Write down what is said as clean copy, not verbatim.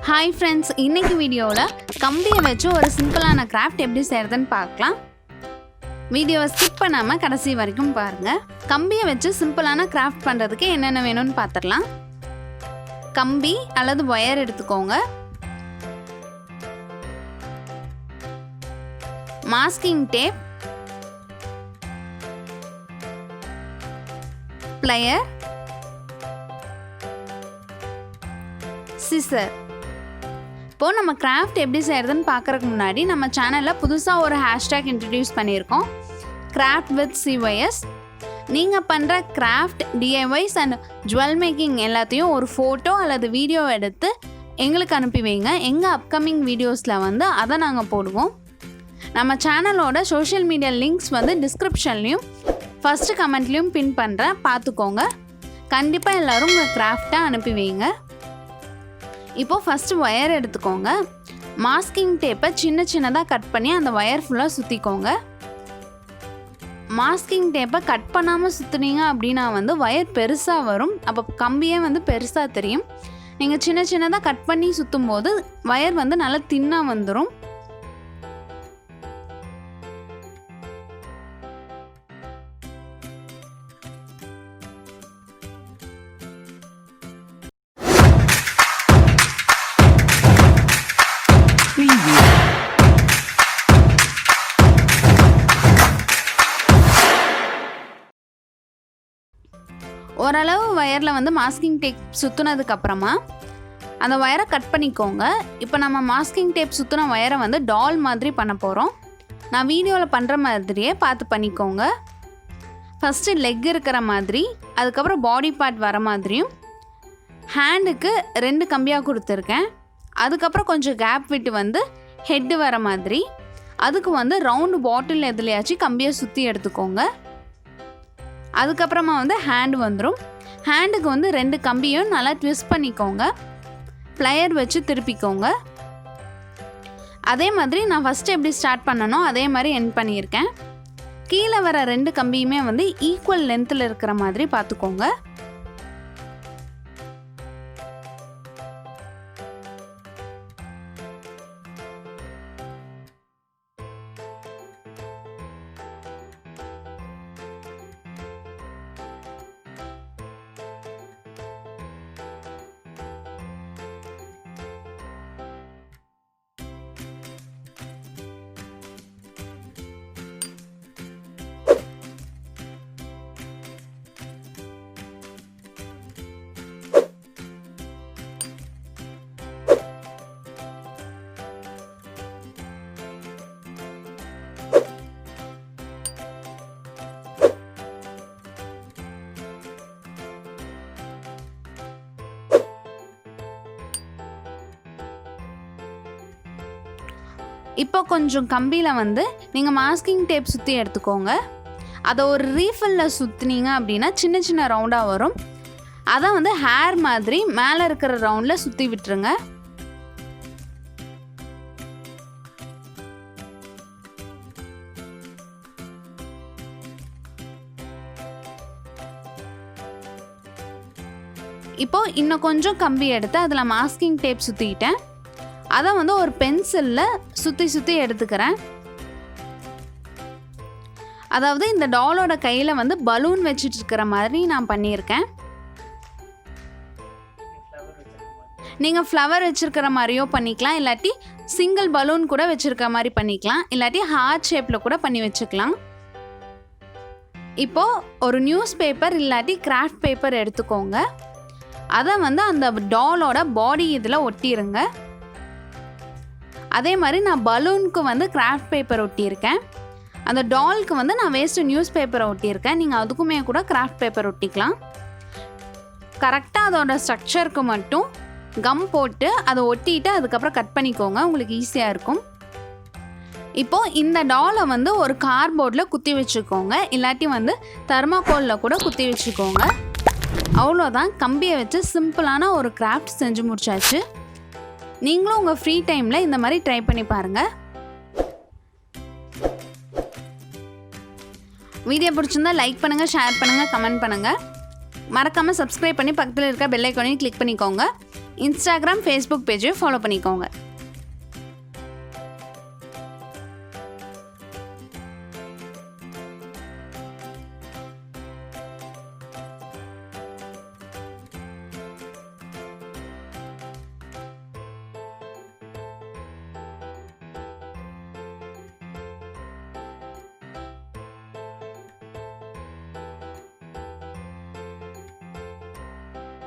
Hi friends, இன்னைக்கு வீடியோல கம்பியை வச்சு ஒரு சிம்பிளான கிராஃப்ட் எப்படி செய்யறதுன்னு பார்க்கலாம். வீடியோவை ஸ்கிப் பண்ணாம கடைசி வரைக்கும் பாருங்க. கம்பியை வச்சு சிம்பிளான கிராஃப்ட் பண்றதுக்கு என்னென்ன வேணும்னு பார்த்துடலாம். கம்பி அல்லது வயர் எடுத்துக்கோங்க. Masking tape, plier, scissor. இப்போ நம்ம கிராஃப்ட் எப்படி செய்யறதுன்னு பார்க்கறதுக்கு முன்னாடி நம்ம சேனலில் புதுசாக ஒரு ஹேஷ்டேக் இன்ட்ரடியூஸ் பண்ணியிருக்கோம், கிராஃப்ட் வித் CYS. நீங்கள் பண்ணுற craft, DIYs and jewel making எல்லாத்தையும் ஒரு ஃபோட்டோ அல்லது வீடியோ எடுத்து எங்களுக்கு அனுப்பி வைங்க. எங்கள் அப்கமிங் வீடியோஸில் வந்து அதை நாங்கள் போடுவோம். நம்ம சேனலோட சோஷியல் மீடியா லிங்க்ஸ் வந்து டிஸ்கிரிப்ஷன்லேயும் ஃபஸ்ட்டு கமெண்ட்லேயும் பின் பண்ணுறேன், பார்த்துக்கோங்க. கண்டிப்பாக எல்லோரும் உங்கள் கிராஃப்டை அனுப்பி வைங்க. இப்போது ஃபஸ்ட்டு ஒயர் எடுத்துக்கோங்க. மாஸ்கிங் டேப்பை சின்ன சின்னதாக கட் பண்ணி அந்த ஒயர் ஃபுல்லாக சுற்றிக்கோங்க. மாஸ்கிங் டேப்பை கட் பண்ணாமல் சுற்றுனீங்க அப்படின்னா வந்து ஒயர் பெருசாக வரும், அப்போ கம்பியே வந்து பெருசாக தெரியும். நீங்கள் சின்ன சின்னதாக கட் பண்ணி சுற்றும் போது ஒயர் வந்து நல்லா தின்னாக வந்துடும். ஓரளவு ஒயரில் வந்து மாஸ்கிங் டேப் சுற்றுனதுக்கப்புறமா அந்த ஒயரை கட் பண்ணிக்கோங்க. இப்போ நம்ம மாஸ்கிங் டேப் சுற்றின ஒயரை வந்து டால் மாதிரி பண்ண போகிறோம். நான் வீடியோவில் பண்ணுற மாதிரியே பார்த்து பண்ணிக்கோங்க. ஃபஸ்ட்டு லெக் இருக்கிற மாதிரி, அதுக்கப்புறம் பாடி பார்ட் வர மாதிரியும், ஹேண்டுக்கு 2 கம்பியாக கொடுத்துருக்கேன். அதுக்கப்புறம் கொஞ்சம் கேப் விட்டு வந்து ஹெட்டு வர மாதிரி, அதுக்கு வந்து ரவுண்டு பாட்டில் எதுலையாச்சும் கம்பியை சுற்றி எடுத்துக்கோங்க. அதுக்கப்புறமா வந்து ஹேண்டு வந்துடும். ஹேண்டுக்கு வந்து 2 கம்பியும் நல்லா ட்விஸ்ட் பண்ணிக்கோங்க. ப்ளையர் வச்சு திருப்பிக்கோங்க. அதே மாதிரி நான் ஃபஸ்ட்டு எப்படி ஸ்டார்ட் பண்ணனோ அதே மாதிரி எண்ட் பண்ணியிருக்கேன். கீழே வர 2 கம்பியுமே வந்து ஈக்குவல் லென்த்தில் இருக்கிற மாதிரி பார்த்துக்கோங்க. இப்போ கொஞ்சம் கம்பியில் வந்து நீங்கள் மாஸ்கிங் டேப் சுற்றி எடுத்துக்கோங்க. அதை ஒரு ரீஃபில்லில் சுற்றினீங்க அப்படின்னா சின்ன சின்ன ரவுண்டாக வரும். அதை வந்து ஹேர் மாதிரி மேலே இருக்கிற ரவுண்டில் சுற்றி விட்டுருங்க. இப்போது இன்னும் கொஞ்சம் கம்பி எடுத்து அதில் மாஸ்கிங் டேப் சுற்றிக்கிட்டேன். அதை வந்து ஒரு பென்சிலில் சுற்றி எடுத்துக்கிறேன். அதாவது இந்த டாலோட கையில் வந்து பலூன் வச்சுட்டு இருக்கிற மாதிரி நான் பண்ணியிருக்கேன். நீங்கள் ஃப்ளவர் வச்சுருக்கிற மாதிரியோ பண்ணிக்கலாம், இல்லாட்டி சிங்கிள் பலூன் கூட வச்சுருக்க மாதிரி பண்ணிக்கலாம், இல்லாட்டி ஹார்ட் ஷேப்பில் கூட பண்ணி வச்சுக்கலாம். இப்போது ஒரு நியூஸ் பேப்பர் இல்லாட்டி கிராஃப்ட் பேப்பர் எடுத்துக்கோங்க. அதை வந்து அந்த டாலோட பாடி இதில் ஒட்டிடுங்க. அதே மாதிரி நான் பலூனுக்கு வந்து கிராஃப்ட் பேப்பர் ஒட்டியிருக்கேன். அந்த டாலுக்கு வந்து நான் வேஸ்ட்டு நியூஸ் பேப்பரை ஒட்டியிருக்கேன். நீங்கள் அதுக்குமே கூட கிராஃப்ட் பேப்பர் ஒட்டிக்கலாம். கரெக்டாக அதோட ஸ்ட்ரக்சருக்கு மட்டும் கம் போட்டு அதை ஒட்டிட்டு அதுக்கப்புறம் கட் பண்ணிக்கோங்க, உங்களுக்கு ஈஸியாக இருக்கும். இப்போது இந்த டாலை வந்து ஒரு கார்ட்போர்டில் குத்தி வச்சுக்கோங்க, இல்லாட்டி வந்து தெர்மாக்கோலில் கூட குத்தி வச்சுக்கோங்க. அவ்வளோதான், கம்பியை வச்சு சிம்பிளான ஒரு கிராஃப்ட் செஞ்சு முடிச்சாச்சு. நீங்களும் உங்கள் ஃப்ரீ டைமில் இந்த மாதிரி ட்ரை பண்ணி பாருங்கள். வீடியோ பிடிச்சிருந்தா லைக் பண்ணுங்கள், ஷேர் பண்ணுங்கள், கமெண்ட் பண்ணுங்கள். மறக்காமல் சப்ஸ்கிரைப் பண்ணி பக்கத்தில் இருக்க பெல் ஐக்கானையும் கிளிக் பண்ணிக்கோங்க. இன்ஸ்டாகிராம், ஃபேஸ்புக் பேஜையும் ஃபாலோ பண்ணிக்கோங்க.